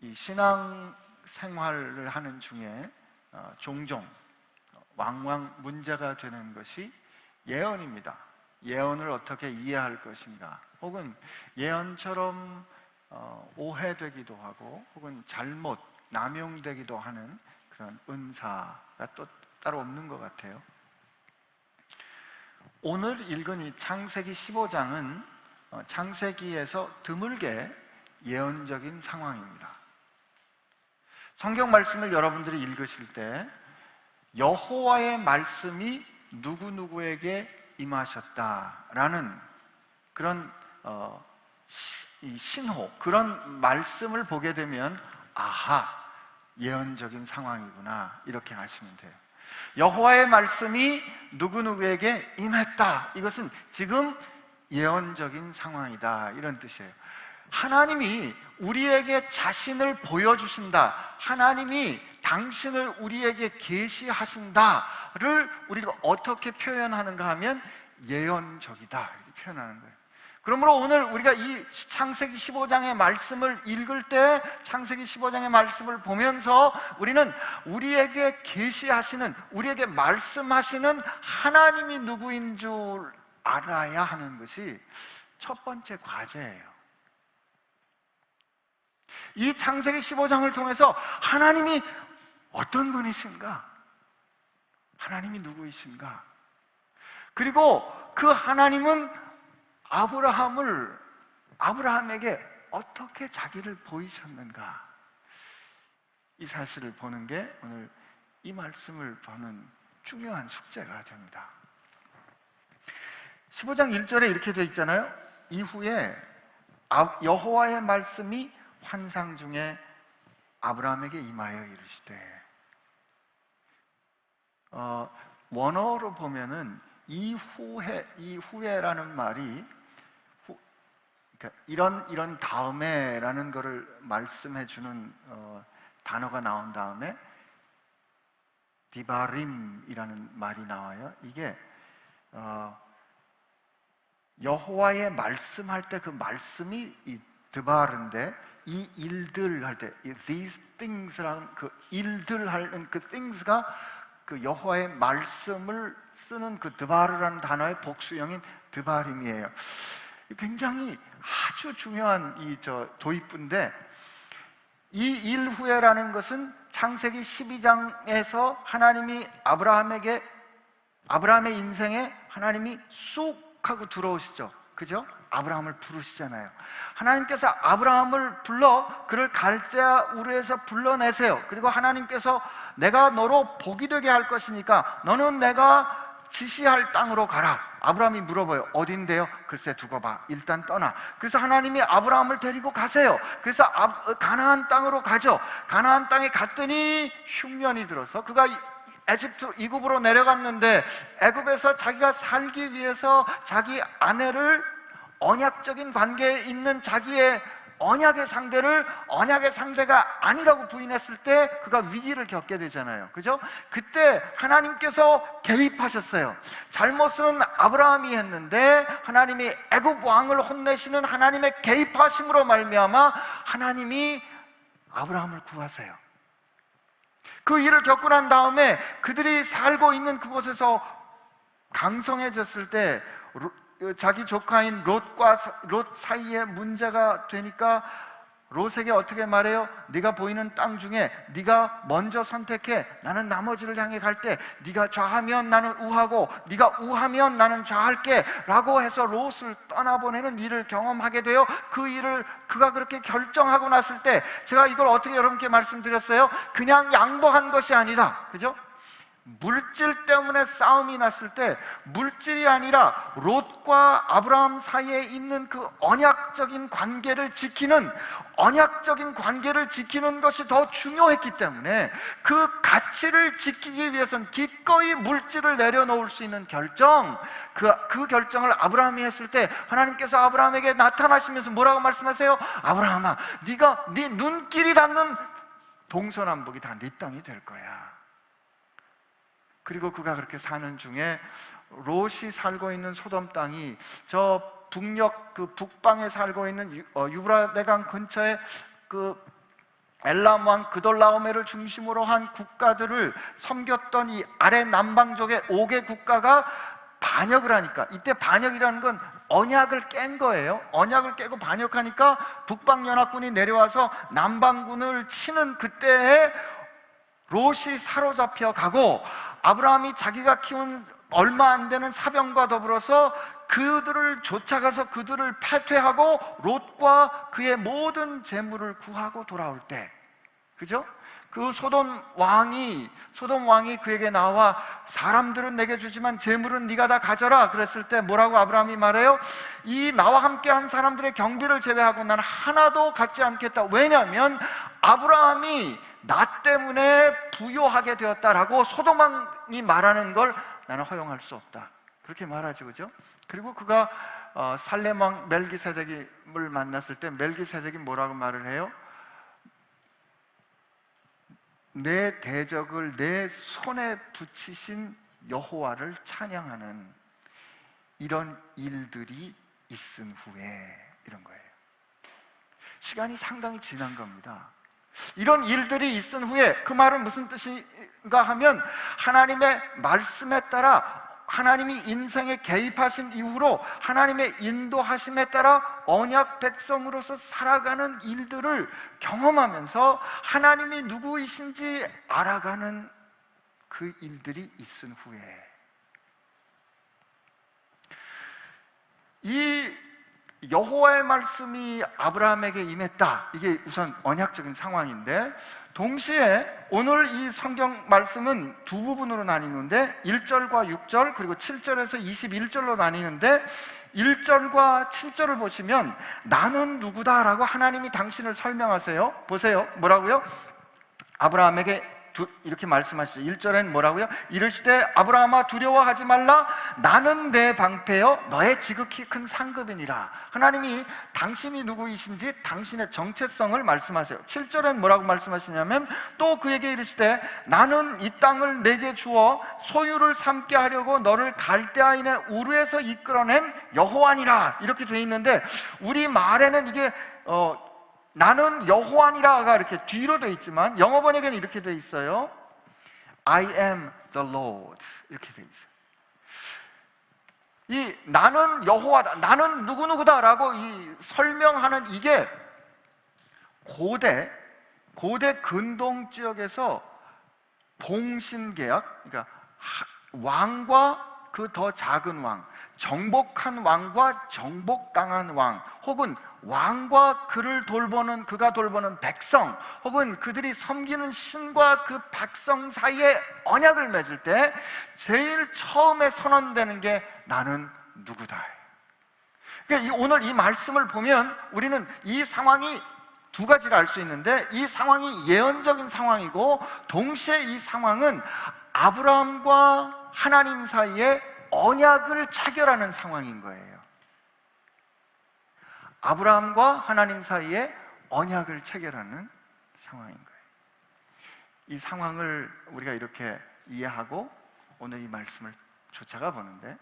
이 신앙 생활을 하는 중에 종종 왕왕 문제가 되는 것이 예언입니다. 예언을 어떻게 이해할 것인가, 혹은 예언처럼 오해되기도 하고 혹은 잘못 남용되기도 하는 그런 은사가 또 따로 없는 것 같아요. 오늘 읽은 이 창세기 15장은 창세기에서 드물게 예언적인 상황입니다. 성경 말씀을 여러분들이 읽으실 때 여호와의 말씀이 누구누구에게 임하셨다라는 그런 이 신호, 그런 말씀을 보게 되면 아하, 예언적인 상황이구나, 이렇게 아시면 돼요. 여호와의 말씀이 누구누구에게 임했다, 이것은 지금 예언적인 상황이다, 이런 뜻이에요. 하나님이 우리에게 자신을 보여주신다, 하나님이 당신을 우리에게 계시하신다를 우리가 어떻게 표현하는가 하면 예언적이다, 이렇게 표현하는 거예요. 그러므로 오늘 우리가 이 창세기 15장의 말씀을 읽을 때, 창세기 15장의 말씀을 보면서 우리는 우리에게 계시하시는, 우리에게 말씀하시는 하나님이 누구인 줄 알아야 하는 것이 첫 번째 과제예요. 이 창세기 15장을 통해서 하나님이 어떤 분이신가, 하나님이 누구이신가, 그리고 그 하나님은 아브라함에게 어떻게 자기를 보이셨는가, 이 사실을 보는 게 오늘 이 말씀을 보는 중요한 숙제가 됩니다. 15장 1절에 이렇게 되어 있잖아요. 이후에 여호와의 말씀이 환상 중에 아브라함에게 임하여 이르시되, 원어로 보면은 이후에라는 말이 그러니까 이런 다음에라는 것을 말씀해 주는 단어가 나온 다음에 디바림이라는 말이 나와요. 이게 여호와의 말씀할 때 그 말씀이 이 드바르인데, 이 일들 할 때 these things라는 그 일들 하는 그 things가 그 여호와의 말씀을 쓰는 그 드바르라는 단어의 복수형인 드바림이에요. 굉장히 아주 중요한 도입부인데, 이 일후에라는 것은 창세기 12장에서 하나님이 아브라함의 인생에 하나님이 쑥 하고 들어오시죠. 그죠? 아브라함을 부르시잖아요. 하나님께서 아브라함을 불러 그를 갈대아 우르에서 불러내세요. 그리고 하나님께서 내가 너로 복이 되게 할 것이니까 너는 내가 지시할 땅으로 가라. 아브라함이 물어봐요. 어딘데요? 글쎄 두고 봐. 일단 떠나. 그래서 하나님이 아브라함을 데리고 가세요. 그래서 가나안 땅으로 가죠. 가나안 땅에 갔더니 흉년이 들어서 그가 이굽으로 내려갔는데, 애굽에서 자기가 살기 위해서 자기 아내를, 언약적인 관계에 있는 자기의 언약의 상대가 아니라고 부인했을 때 그가 위기를 겪게 되잖아요. 그죠? 그때 하나님께서 개입하셨어요. 잘못은 아브라함이 했는데 하나님이 애굽 왕을 혼내시는 하나님의 개입하심으로 말미암아 하나님이 아브라함을 구하세요. 그 일을 겪고 난 다음에 그들이 살고 있는 그곳에서 강성해졌을 때 자기 조카인 롯 사이에 문제가 되니까 롯에게 어떻게 말해요? 네가 보이는 땅 중에 네가 먼저 선택해. 나는 나머지를 향해 갈 때 네가 좌하면 나는 우하고 네가 우하면 나는 좌할게 라고 해서 롯을 떠나보내는 일을 경험하게 돼요. 그 일을 그가 그렇게 결정하고 났을 때, 제가 이걸 어떻게 여러분께 말씀드렸어요? 그냥 양보한 것이 아니다. 그죠? 물질 때문에 싸움이 났을 때 물질이 아니라 롯과 아브라함 사이에 있는 그 언약적인 관계를 지키는 것이 더 중요했기 때문에 그 가치를 지키기 위해서는 기꺼이 물질을 내려놓을 수 있는 결정, 그 결정을 아브라함이 했을 때 하나님께서 아브라함에게 나타나시면서 뭐라고 말씀하세요? 아브라함아, 네가 네 눈길이 닿는 동서남북이 다 네 땅이 될 거야. 그리고 그가 그렇게 사는 중에 롯이 살고 있는 소돔 땅이 저 북녘 그 북방에 살고 있는 유브라데강 근처에 그 엘람 왕 그돌라오메를 중심으로 한 국가들을 섬겼던 이 아래 남방족의 5개 국가가 반역을 하니까, 이때 반역이라는 건 언약을 깬 거예요. 언약을 깨고 반역하니까 북방연합군이 내려와서 남방군을 치는 그때에 롯이 사로잡혀 가고, 아브라함이 자기가 키운 얼마 안 되는 사병과 더불어서 그들을 쫓아가서 그들을 패퇴하고 롯과 그의 모든 재물을 구하고 돌아올 때, 그죠? 그 소돔 왕이 그에게 나와 사람들은 내게 주지만 재물은 네가 다 가져라 그랬을 때 뭐라고 아브라함이 말해요? 이 나와 함께 한 사람들의 경비를 제외하고 나는 하나도 갖지 않겠다. 왜냐하면 아브라함이 나 때문에 부요하게 되었다라고 소돔 왕이 말하는 걸 나는 허용할 수 없다, 그렇게 말하죠. 그죠? 그리고 그가 살렘 왕 멜기세덱을 만났을 때 멜기세덱이 뭐라고 말을 해요? 내 대적을 내 손에 붙이신 여호와를 찬양하는 이런 일들이 있은 후에, 이런 거예요. 시간이 상당히 지난 겁니다. 이런 일들이 있은 후에, 그 말은 무슨 뜻인가 하면 하나님의 말씀에 따라, 하나님이 인생에 개입하신 이후로 하나님의 인도하심에 따라 언약 백성으로서 살아가는 일들을 경험하면서 하나님이 누구이신지 알아가는 그 일들이 있은 후에, 이 여호와의 말씀이 아브라함에게 임했다, 이게 우선 언약적인 상황인데, 동시에 오늘 이 성경 말씀은 두 부분으로 나뉘는데 1절과 6절 그리고 7절에서 21절로 나뉘는데, 1절과 7절을 보시면 나는 누구다라고 하나님이 당신을 설명하세요. 보세요, 뭐라고요? 아브라함에게 이렇게 말씀하시죠. 1절엔 뭐라고요? 이르시되 아브라함아 두려워하지 말라, 나는 내 방패여 너의 지극히 큰 상급이니라. 하나님이 당신이 누구이신지 당신의 정체성을 말씀하세요. 7절엔 뭐라고 말씀하시냐면 또 그에게 이르시되 나는 이 땅을 내게 주어 소유를 삼게 하려고 너를 갈대아인의 우르에서 이끌어낸 여호와니라, 이렇게 돼 있는데, 우리 말에는 이게 나는 여호와니라가 이렇게 뒤로 돼 있지만 영어 번역에는 이렇게 돼 있어요. I am the Lord, 이렇게 돼 있어요. 이 나는 여호와다, 나는 누구누구다라고 이 설명하는 이게 고대 근동 지역에서 봉신계약, 그러니까 왕과 그 더 작은 왕, 정복한 왕과 정복 당한 왕, 혹은 왕과 그가 돌보는 백성, 혹은 그들이 섬기는 신과 그 백성 사이에 언약을 맺을 때 제일 처음에 선언되는 게 나는 누구다. 그러니까 오늘 이 말씀을 보면 우리는 이 상황이 두 가지를 알 수 있는데, 이 상황이 예언적인 상황이고 동시에 이 상황은 아브라함과 하나님 사이에 언약을 체결하는 상황인 거예요. 아브라함과 하나님 사이에 언약을 체결하는 상황인 거예요. 이 상황을 우리가 이렇게 이해하고 오늘 이 말씀을 쫓아가 보는데,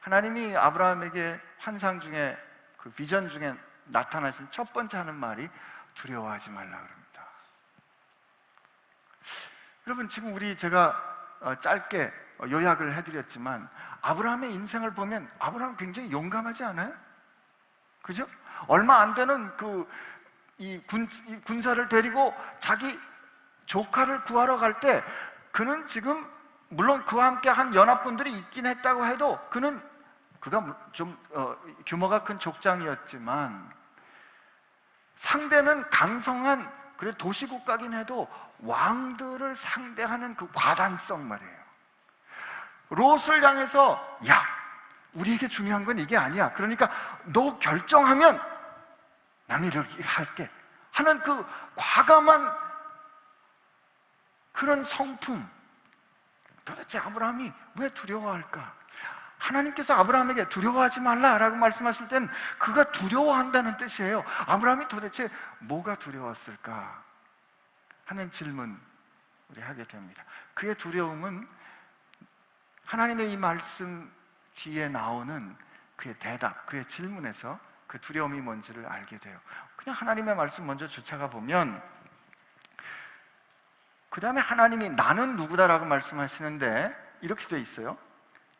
하나님이 아브라함에게 환상 중에, 그 비전 중에 나타나신 첫 번째 하는 말이 두려워하지 말라 그럽니다. 여러분, 지금 제가 짧게 요약을 해드렸지만 아브라함의 인생을 보면 아브라함은 굉장히 용감하지 않아요? 그죠? 얼마 안 되는 이 군사를 데리고 자기 조카를 구하러 갈 때, 그는 지금 물론 그와 함께 한 연합군들이 있긴 했다고 해도 그가 좀 규모가 큰 족장이었지만 상대는 강성한, 그래 도시국가긴 해도 왕들을 상대하는 그 과단성 말이에요. 롯을 향해서 야, 우리에게 중요한 건 이게 아니야, 그러니까 너 결정하면 나는 이렇게 할게 하는 그 과감한 그런 성품. 도대체 아브라함이 왜 두려워할까? 하나님께서 아브라함에게 두려워하지 말라라고 말씀하실 때는 그가 두려워한다는 뜻이에요. 아브라함이 도대체 뭐가 두려웠을까 하는 질문 우리 하게 됩니다. 그의 두려움은 하나님의 이 말씀 뒤에 나오는 그의 대답, 그의 질문에서 그 두려움이 뭔지를 알게 돼요. 그냥 하나님의 말씀 먼저 쫓아가 보면 그 다음에 하나님이 나는 누구다라고 말씀하시는데 이렇게 돼 있어요.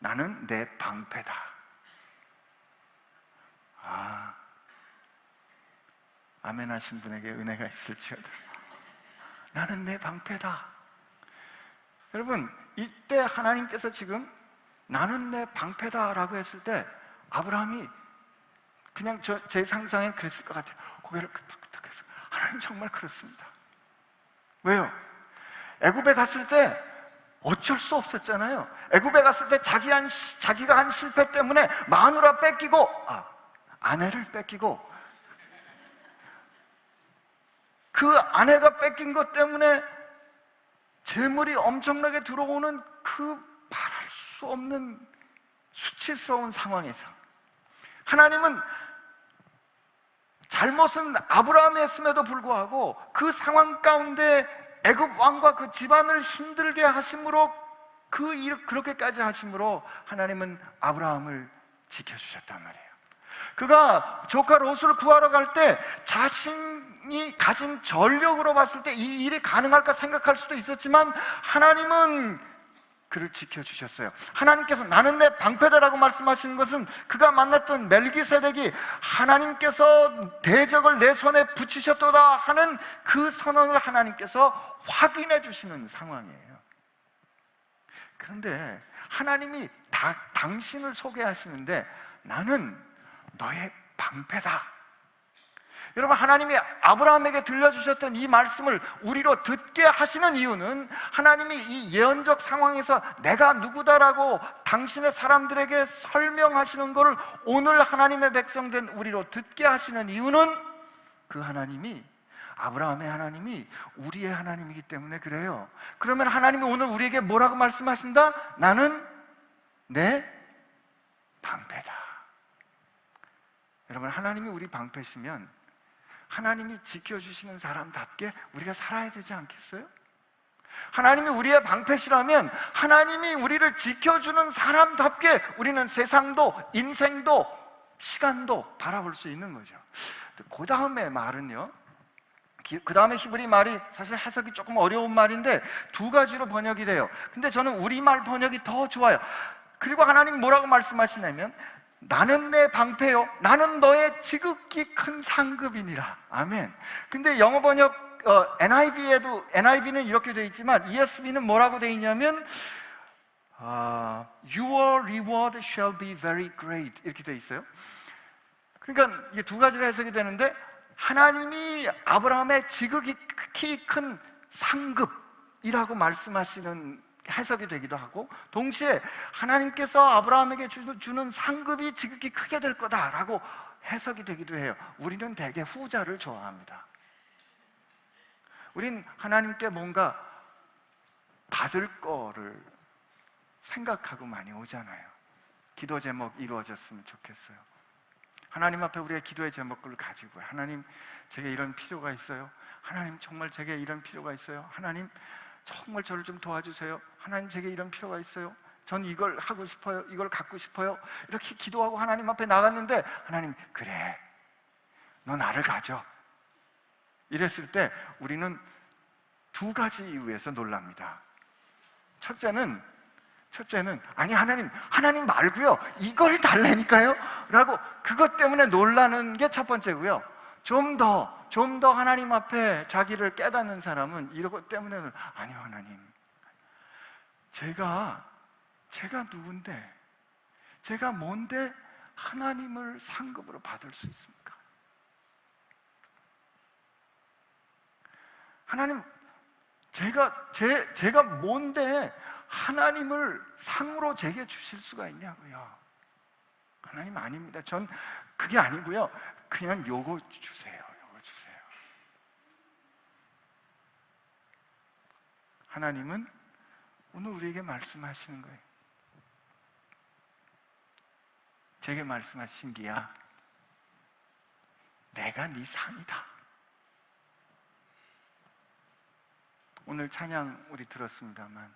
나는 내 방패다. 아멘 하신 분에게 은혜가 있을지어다. 나는 내 방패다. 여러분, 이때 하나님께서 지금 나는 내 방패다라고 했을 때 아브라함이 그냥 제 상상엔 그랬을 것 같아요. 고개를 끄덕끄덕해서 하나님 정말 그렇습니다. 왜요? 애굽에 갔을 때 어쩔 수 없었잖아요. 애굽에 갔을 때 자기가 한 실패 때문에 마누라 뺏기고 아내를 뺏기고 그 아내가 뺏긴 것 때문에 재물이 엄청나게 들어오는 그 말할 수 없는 수치스러운 상황에서 하나님은 잘못은 아브라함이 했음에도 불구하고 그 상황 가운데 애굽 왕과 그 집안을 힘들게 하심으로 그렇게까지 하심으로 하나님은 아브라함을 지켜주셨단 말이에요. 그가 조카 롯을 구하러 갈 때 자신이 가진 전력으로 봤을 때 이 일이 가능할까 생각할 수도 있었지만 하나님은 그를 지켜주셨어요. 하나님께서 나는 내 방패다라고 말씀하시는 것은 그가 만났던 멜기세덱이 하나님께서 대적을 내 손에 붙이셨도다 하는 그 선언을 하나님께서 확인해 주시는 상황이에요. 그런데 하나님이 당신을 소개하시는데 나는 너의 방패다. 여러분, 하나님이 아브라함에게 들려주셨던 이 말씀을 우리로 듣게 하시는 이유는 하나님이 이 예언적 상황에서 내가 누구다라고 당신의 사람들에게 설명하시는 것을 오늘 하나님의 백성된 우리로 듣게 하시는 이유는 그 하나님이 아브라함의 하나님이 우리의 하나님이기 때문에 그래요. 그러면 하나님이 오늘 우리에게 뭐라고 말씀하신다? 나는 내 방패다. 여러분, 하나님이 우리 방패시면 하나님이 지켜주시는 사람답게 우리가 살아야 되지 않겠어요? 하나님이 우리의 방패시라면 하나님이 우리를 지켜주는 사람답게 우리는 세상도 인생도 시간도 바라볼 수 있는 거죠. 그 다음에 말은요, 그 다음에 히브리 말이 사실 해석이 조금 어려운 말인데 두 가지로 번역이 돼요. 근데 저는 우리말 번역이 더 좋아요. 그리고 하나님 뭐라고 말씀하시냐면 나는 내 방패요, 나는 너의 지극히 큰 상급이니라. 아멘. 근데 영어 번역 NIV는 이렇게 되어 있지만 ESV는 뭐라고 되어 있냐면 Your reward shall be very great 이렇게 되어 있어요. 그러니까 이게 두 가지로 해석이 되는데 하나님이 아브라함의 지극히 큰 상급이라고 말씀하시는 해석이 되기도 하고, 동시에 하나님께서 아브라함에게 주는 상급이 지극히 크게 될 거다라고 해석이 되기도 해요. 우리는 대개 후자를 좋아합니다. 우린 하나님께 뭔가 받을 거를 생각하고 많이 오잖아요. 기도 제목 이루어졌으면 좋겠어요. 하나님 앞에 우리의 기도의 제목을 가지고, 하나님 제게 이런 필요가 있어요. 하나님 정말 제게 이런 필요가 있어요. 하나님 정말 저를 좀 도와주세요. 하나님 제게 이런 필요가 있어요. 전 이걸 하고 싶어요. 이걸 갖고 싶어요. 이렇게 기도하고 하나님 앞에 나갔는데 하나님, 그래, 너 나를 가져. 이랬을 때 우리는 두 가지 이유에서 놀랍니다. 첫째는 아니 하나님 말고요, 이걸 달라니까요 라고 그것 때문에 놀라는 게 첫 번째고요. 좀 더 하나님 앞에 자기를 깨닫는 사람은 이것 때문에는 아니요, 하나님, 제가 누군데, 제가 뭔데 하나님을 상급으로 받을 수 있습니까? 하나님, 제가 뭔데 하나님을 상으로 제게 주실 수가 있냐고요. 하나님, 아닙니다. 전 그게 아니고요, 그냥 요거 주세요. 하나님은 오늘 우리에게 말씀하시는 거예요. 제게 말씀하신 게야, 내가 네 상이다. 오늘 찬양 우리 들었습니다만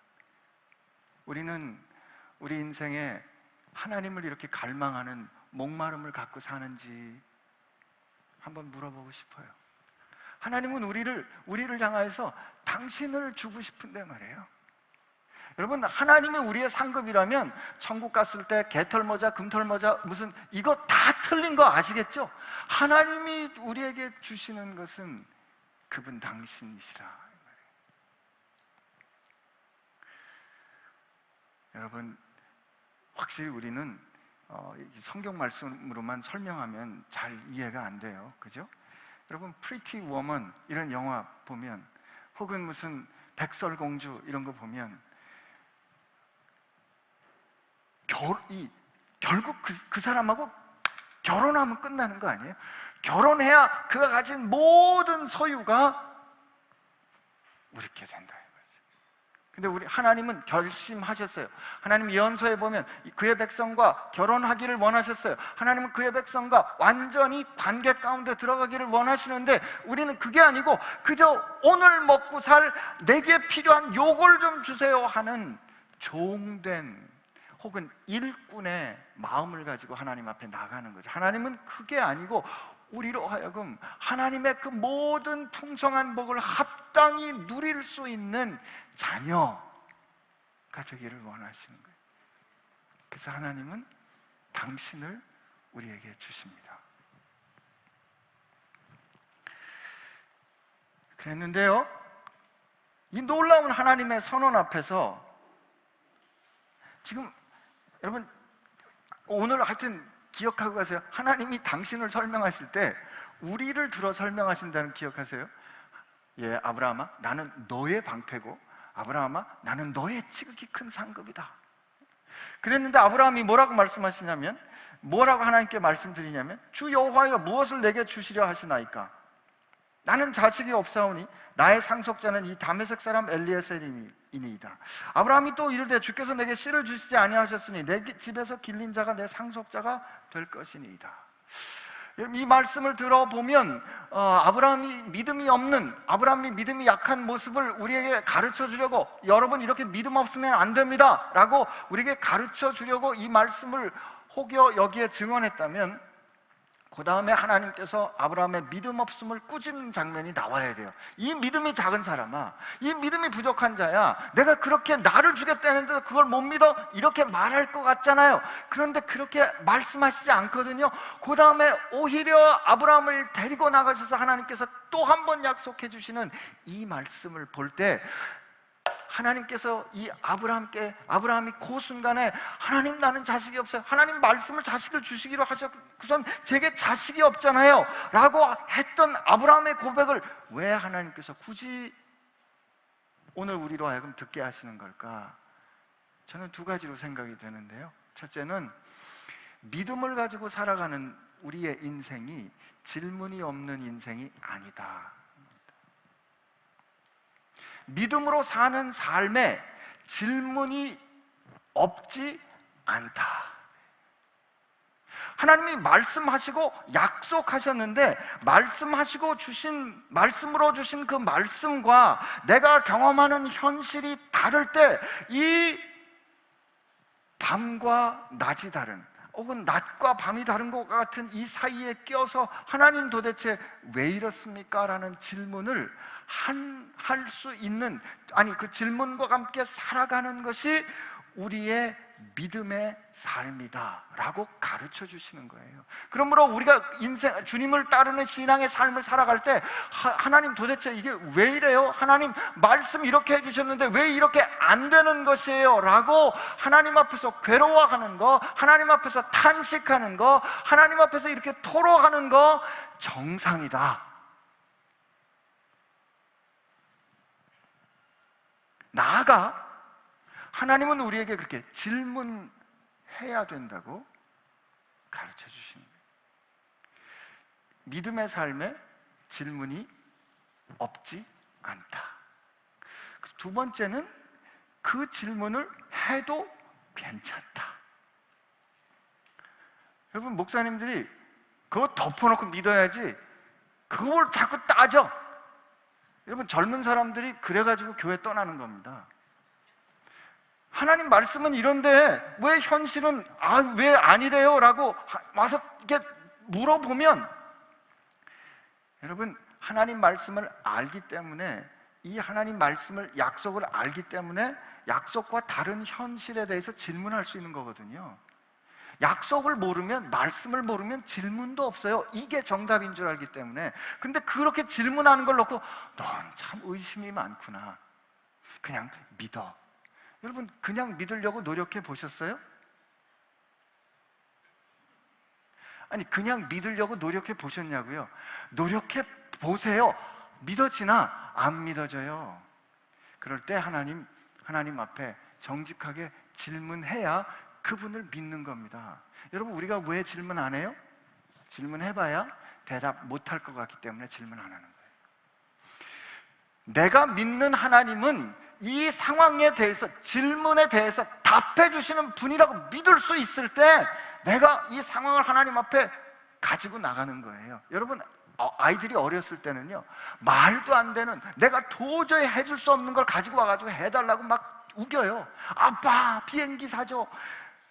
우리는 우리 인생에 하나님을 이렇게 갈망하는 목마름을 갖고 사는지 한번 물어보고 싶어요. 하나님은 우리를 향하여서 당신을 주고 싶은데 말이에요. 여러분, 하나님이 우리의 상급이라면 천국 갔을 때 개털모자, 금털모자 무슨 이거 다 틀린 거 아시겠죠? 하나님이 우리에게 주시는 것은 그분 당신이시라. 여러분, 확실히 우리는 성경 말씀으로만 설명하면 잘 이해가 안 돼요. 그죠? 여러분, 프리티 워먼 이런 영화 보면, 혹은 무슨 백설공주 이런 거 보면 결국 그 사람하고 결혼하면 끝나는 거 아니에요? 결혼해야 그가 가진 모든 소유가 우리께 된다. 근데 우리 하나님은 결심하셨어요. 하나님 예언서에 보면 그의 백성과 결혼하기를 원하셨어요. 하나님은 그의 백성과 완전히 관계 가운데 들어가기를 원하시는데, 우리는 그게 아니고 그저 오늘 먹고 살 내게 필요한 요걸 좀 주세요 하는 종된 혹은 일꾼의 마음을 가지고 하나님 앞에 나가는 거죠. 하나님은 그게 아니고 우리로 하여금 하나님의 그 모든 풍성한 복을 합당히 누릴 수 있는 자녀가 되기를 원하시는 거예요. 그래서 하나님은 당신을 우리에게 주십니다. 그랬는데요, 이 놀라운 하나님의 선언 앞에서 지금 여러분 오늘 하여튼 기억하고 가세요. 하나님이 당신을 설명하실 때 우리를 들어 설명하신다는 기억하세요? 예, 아브라함아, 나는 너의 방패고, 아브라함아, 나는 너의 지극히 큰 상급이다. 그랬는데 아브라함이 뭐라고 말씀하시냐면, 뭐라고 하나님께 말씀드리냐면, 주 여호와여 무엇을 내게 주시려 하시나이까? 나는 자식이 없사오니 나의 상속자는 이 다메섹 사람 엘리에셀이니이다. 아브라함이 또 이르되 주께서 내게 씨를 주시지 아니하셨으니 내 집에서 길린 자가 내 상속자가 될 것이니이다. 이 말씀을 들어보면 아브라함이 믿음이 약한 모습을 우리에게 가르쳐 주려고, 여러분 이렇게 믿음 없으면 안 됩니다 라고 우리에게 가르쳐 주려고 이 말씀을 혹여 여기에 증언했다면, 그 다음에 하나님께서 아브라함의 믿음 없음을 꾸짖는 장면이 나와야 돼요. 이 믿음이 작은 사람아, 이 믿음이 부족한 자야, 내가 그렇게 나를 주겠다는데 그걸 못 믿어? 이렇게 말할 것 같잖아요. 그런데 그렇게 말씀하시지 않거든요. 그 다음에 오히려 아브라함을 데리고 나가셔서 하나님께서 또 한 번 약속해 주시는 이 말씀을 볼 때, 하나님께서 이 아브라함이 그 순간에 하나님 나는 자식이 없어요, 하나님 말씀을 자식을 주시기로 하셨고선 제게 자식이 없잖아요 라고 했던 아브라함의 고백을 왜 하나님께서 굳이 오늘 우리로 하여금 듣게 하시는 걸까? 저는 두 가지로 생각이 되는데요. 첫째는 믿음을 가지고 살아가는 우리의 인생이 질문이 없는 인생이 아니다. 믿음으로 사는 삶에 질문이 없지 않다. 하나님이 말씀하시고 약속하셨는데, 말씀으로 주신 그 말씀과 내가 경험하는 현실이 다를 때, 이 밤과 낮이 다른, 혹은 낮과 밤이 다른 것 같은 이 사이에 껴서 하나님 도대체 왜 이렇습니까? 라는 질문을 할 수 있는, 그 질문과 함께 살아가는 것이 우리의 믿음의 삶이다 라고 가르쳐 주시는 거예요. 그러므로 우리가 주님을 따르는 신앙의 삶을 살아갈 때, 하나님 도대체 이게 왜 이래요? 하나님 말씀 이렇게 해주셨는데 왜 이렇게 안 되는 것이에요? 라고 하나님 앞에서 괴로워하는 거, 하나님 앞에서 탄식하는 거, 하나님 앞에서 이렇게 토로하는 거 정상이다. 나아가 하나님은 우리에게 그렇게 질문해야 된다고 가르쳐 주시는 거예요. 믿음의 삶에 질문이 없지 않다. 두 번째는 그 질문을 해도 괜찮다. 여러분, 목사님들이 그거 덮어놓고 믿어야지 그걸 자꾸 따져. 여러분, 젊은 사람들이 그래가지고 교회 떠나는 겁니다. 하나님 말씀은 이런데 왜 현실은 왜 아니래요? 라고 와서 이렇게 물어보면, 여러분 하나님 말씀을 알기 때문에 이 하나님 말씀을, 약속을 알기 때문에 약속과 다른 현실에 대해서 질문할 수 있는 거거든요. 약속을 모르면, 말씀을 모르면 질문도 없어요. 이게 정답인 줄 알기 때문에. 근데 그렇게 질문하는 걸 놓고 넌 참 의심이 많구나, 그냥 믿어. 여러분, 그냥 믿으려고 노력해 보셨어요? 아니, 그냥 믿으려고 노력해 보셨냐고요? 노력해 보세요. 믿어지나 안 믿어져요. 그럴 때 하나님 앞에 정직하게 질문해야 그분을 믿는 겁니다. 여러분, 우리가 왜 질문 안 해요? 질문해봐야 대답 못할 것 같기 때문에 질문 안 하는 거예요. 내가 믿는 하나님은 이 상황에 대해서, 질문에 대해서 답해 주시는 분이라고 믿을 수 있을 때 내가 이 상황을 하나님 앞에 가지고 나가는 거예요. 여러분, 아이들이 어렸을 때는요, 말도 안 되는, 내가 도저히 해줄 수 없는 걸 가지고 와가지고 해달라고 막 우겨요. 아빠, 비행기 사줘.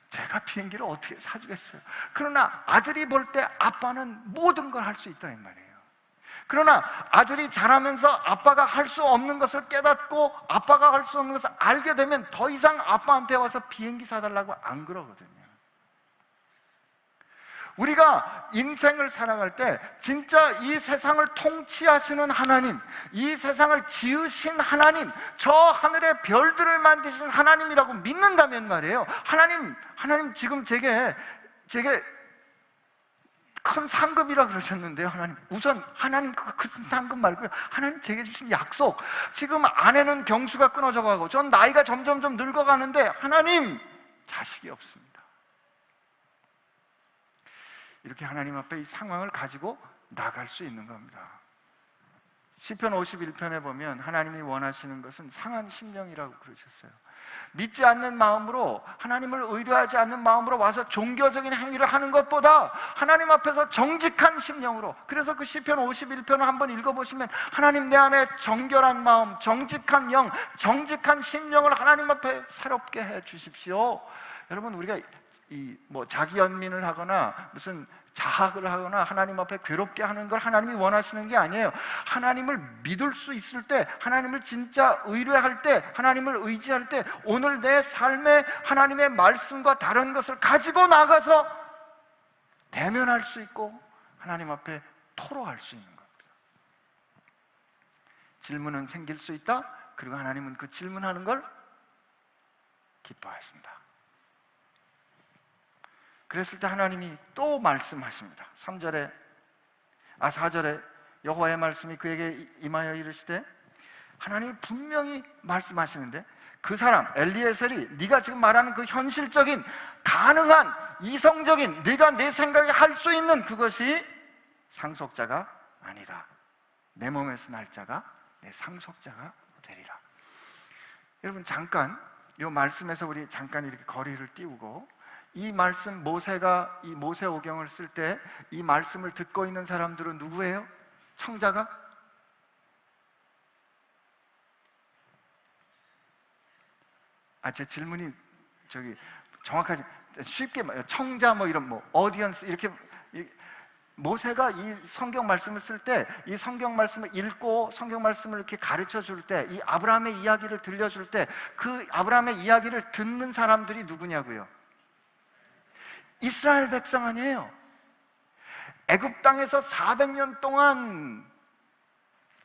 제가 비행기를 어떻게 사주겠어요? 그러나 아들이 볼 때 아빠는 모든 걸 할 수 있다, 이 말이에요. 그러나 아들이 자라면서 아빠가 할 수 없는 것을 깨닫고 아빠가 할 수 없는 것을 알게 되면 더 이상 아빠한테 와서 비행기 사달라고 안 그러거든요. 우리가 인생을 살아갈 때 진짜 이 세상을 통치하시는 하나님, 이 세상을 지으신 하나님, 저 하늘의 별들을 만드신 하나님이라고 믿는다면 말이에요, 하나님 지금 제게 큰 상급이라 그러셨는데요. 우선 하나님 그 큰 상급 말고 하나님 제게 주신 약속, 지금 아내는 경수가 끊어져 가고 전 나이가 점점 늙어가는데 하나님 자식이 없습니다. 이렇게 하나님 앞에 이 상황을 가지고 나갈 수 있는 겁니다. 시편 51편에 보면 하나님이 원하시는 것은 상한 심령이라고 그러셨어요. 믿지 않는 마음으로, 하나님을 의뢰하지 않는 마음으로 와서 종교적인 행위를 하는 것보다 하나님 앞에서 정직한 심령으로, 그래서 그 시편 51편을 한번 읽어보시면 하나님, 내 안에 정결한 마음, 정직한 영, 정직한 심령을 하나님 앞에 새롭게 해 주십시오. 여러분, 우리가 자기 연민을 하거나 무슨 자학을 하거나 하나님 앞에 괴롭게 하는 걸 하나님이 원하시는 게 아니에요. 하나님을 믿을 수 있을 때, 하나님을 진짜 의뢰할 때, 하나님을 의지할 때 오늘 내 삶에 하나님의 말씀과 다른 것을 가지고 나가서 대면할 수 있고 하나님 앞에 토로할 수 있는 겁니다. 질문은 생길 수 있다. 그리고 하나님은 그 질문하는 걸 기뻐하신다. 그랬을 때 하나님이 또 말씀하십니다. 4절에 여호와의 말씀이 그에게 임하여 이르시되, 하나님이 분명히 말씀하시는데 그 사람 엘리에셀이 네가 지금 말하는 그 현실적인, 가능한, 이성적인, 네가 내 생각에 할 수 있는 그것이 상속자가 아니다. 내 몸에서 날 자가 내 상속자가 되리라. 여러분, 잠깐 이 말씀에서 우리 잠깐 이렇게 거리를 띄우고, 이 말씀, 모세가 이 모세오경을 쓸 때 이 말씀을 듣고 있는 사람들은 누구예요? 청자가? 제 질문이 정확하지, 쉽게 청자 이런 어디언스, 이렇게 모세가 이 성경 말씀을 쓸 때, 이 성경 말씀을 읽고 성경 말씀을 이렇게 가르쳐 줄 때, 이 아브라함의 이야기를 들려줄 때 그 아브라함의 이야기를 듣는 사람들이 누구냐고요? 이스라엘 백성 아니에요. 애굽 땅에서 400년 동안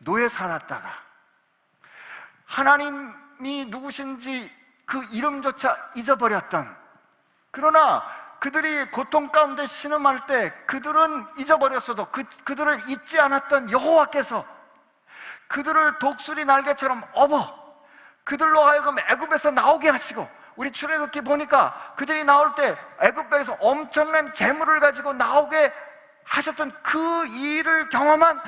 노예 살았다가 하나님이 누구신지 그 이름조차 잊어버렸던, 그러나 그들이 고통 가운데 신음할 때 그들은 잊어버렸어도 그들을 잊지 않았던 여호와께서 그들을 독수리 날개처럼 업어 그들로 하여금 애굽에서 나오게 하시고, 우리 출애굽기 보니까 그들이 나올 때 애굽에서 엄청난 재물을 가지고 나오게 하셨던 그 일을 경험한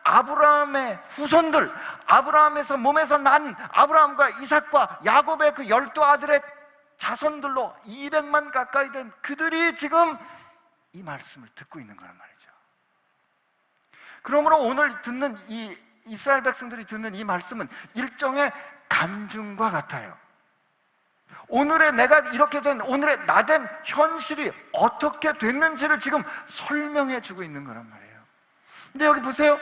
아브라함의 후손들, 아브라함에서 몸에서 난 아브라함과 이삭과 야곱의 그 12아들의 자손들로 200만 가까이 된 그들이 지금 이 말씀을 듣고 있는 거란 말이죠. 그러므로 오늘 듣는 이 이스라엘 백성들이 듣는 이 말씀은 일종의 간증과 같아요. 오늘의 내가 이렇게 된, 오늘의 나 된 현실이 어떻게 됐는지를 지금 설명해 주고 있는 거란 말이에요. 근데 여기 보세요.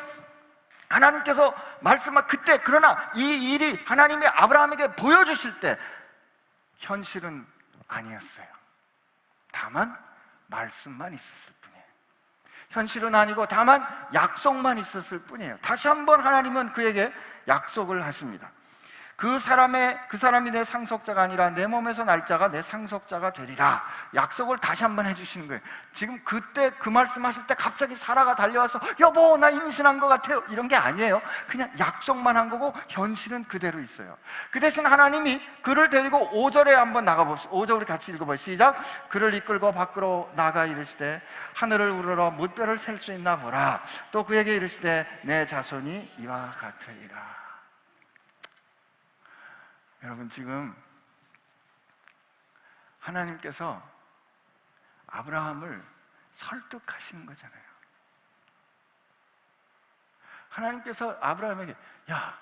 하나님께서 말씀한 그때, 그러나 이 일이 하나님이 아브라함에게 보여주실 때 현실은 아니었어요. 다만 말씀만 있었을 뿐이에요. 현실은 아니고 다만 약속만 있었을 뿐이에요. 다시 한번 하나님은 그에게 약속을 하십니다. 그 사람이 내 상속자가 아니라 내 몸에서 날 자가 내 상속자가 되리라. 약속을 다시 한번 해주시는 거예요. 지금 그때 그 말씀하실 때 갑자기 사라가 달려와서 여보 나 임신한 것 같아요 이런 게 아니에요. 그냥 약속만 한 거고 현실은 그대로 있어요. 그 대신 하나님이 그를 데리고 5절에 한번 나가봅시다. 5절 우리 같이 읽어봐요. 시작. 그를 이끌고 밖으로 나가 이르시되 하늘을 우러러 물결을 셀 수 있나 보라. 또 그에게 이르시되 내 자손이 이와 같으리라. 여러분, 지금 하나님께서 아브라함을 설득하시는 거잖아요. 하나님께서 아브라함에게 야,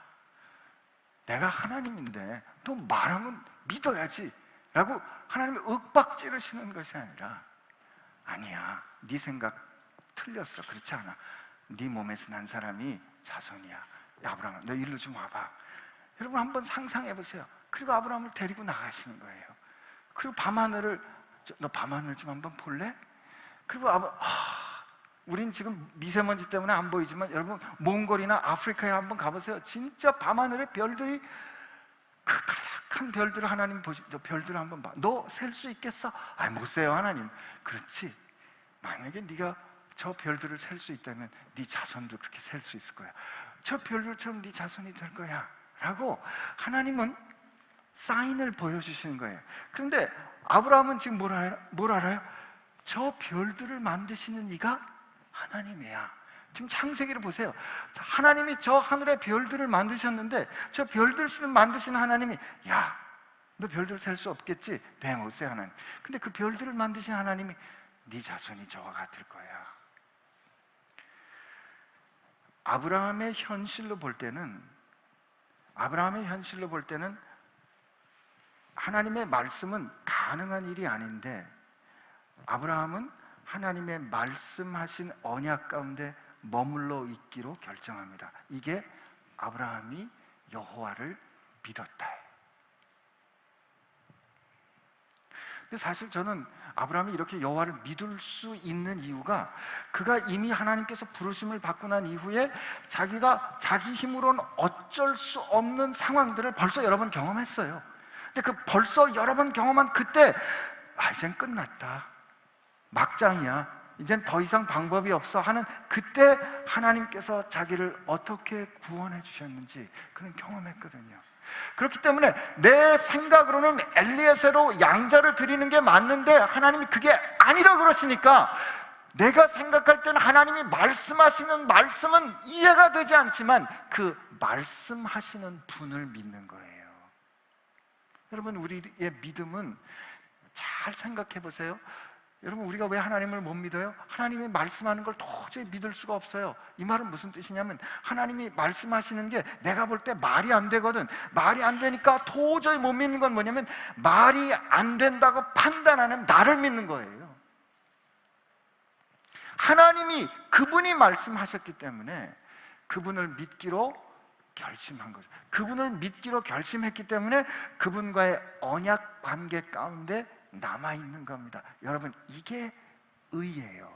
내가 하나님인데 너 말하면 믿어야지 라고 하나님이 윽박 지르시는 것이 아니라, 아니야, 네 생각 틀렸어. 그렇지 않아. 네 몸에서 난 사람이 자손이야. 야, 아브라함아, 너 일로 좀 와봐. 여러분 한번 상상해 보세요. 그리고 아브라함을 데리고 나가시는 거예요. 그리고 밤하늘을, 너 밤하늘 좀 한번 볼래? 그리고 우린 지금 미세먼지 때문에 안 보이지만 여러분 몽골이나 아프리카에 한번 가보세요. 진짜 밤하늘에 별들이, 그 가득한 별들을 하나님 너 별들을 한번 봐. 너 셀 수 있겠어? 아니 못 세요 하나님. 그렇지. 만약에 네가 저 별들을 셀 수 있다면 네 자손도 그렇게 셀 수 있을 거야. 저 별들처럼 네 자손이 될 거야 라고 하나님은 사인을 보여주시는 거예요. 그런데 아브라함은 지금 뭘 알아요? 저 별들을 만드시는 이가 하나님이야. 지금 창세기를 보세요. 하나님이 저 하늘의 별들을 만드셨는데 저 별들을 만드신 하나님이 야, 너 별들 셀 수 없겠지? 네, 못 세 하나님. 근데 그 별들을 만드신 하나님이 네 자손이 저와 같을 거야. 아브라함의 현실로 볼 때는 하나님의 말씀은 가능한 일이 아닌데, 아브라함은 하나님의 말씀하신 언약 가운데 머물러 있기로 결정합니다. 이게 아브라함이 여호와를 믿었다. 근데 사실 저는 아브라함이 이렇게 여호와를 믿을 수 있는 이유가, 그가 이미 하나님께서 부르심을 받고 난 이후에 자기가 자기 힘으로는 어쩔 수 없는 상황들을 벌써 여러 번 경험했어요. 근데 그 벌써 여러 번 경험한 그때 이젠 끝났다, 막장이야, 이젠 더 이상 방법이 없어 하는 그때 하나님께서 자기를 어떻게 구원해 주셨는지 그는 경험했거든요. 그렇기 때문에 내 생각으로는 엘리에세로 양자를 드리는 게 맞는데 하나님이 그게 아니라 그러시니까, 내가 생각할 때는 하나님이 말씀하시는 말씀은 이해가 되지 않지만 그 말씀하시는 분을 믿는 거예요. 여러분, 우리의 믿음은 잘 생각해 보세요. 여러분, 우리가 왜 하나님을 못 믿어요? 하나님이 말씀하는 걸 도저히 믿을 수가 없어요. 이 말은 무슨 뜻이냐면, 하나님이 말씀하시는 게 내가 볼 때 말이 안 되거든. 말이 안 되니까 도저히 못 믿는 건 뭐냐면, 말이 안 된다고 판단하는 나를 믿는 거예요. 하나님이, 그분이 말씀하셨기 때문에 그분을 믿기로 결심한 거죠. 그분을 믿기로 결심했기 때문에 그분과의 언약 관계 가운데 남아있는 겁니다. 여러분, 이게 의예요.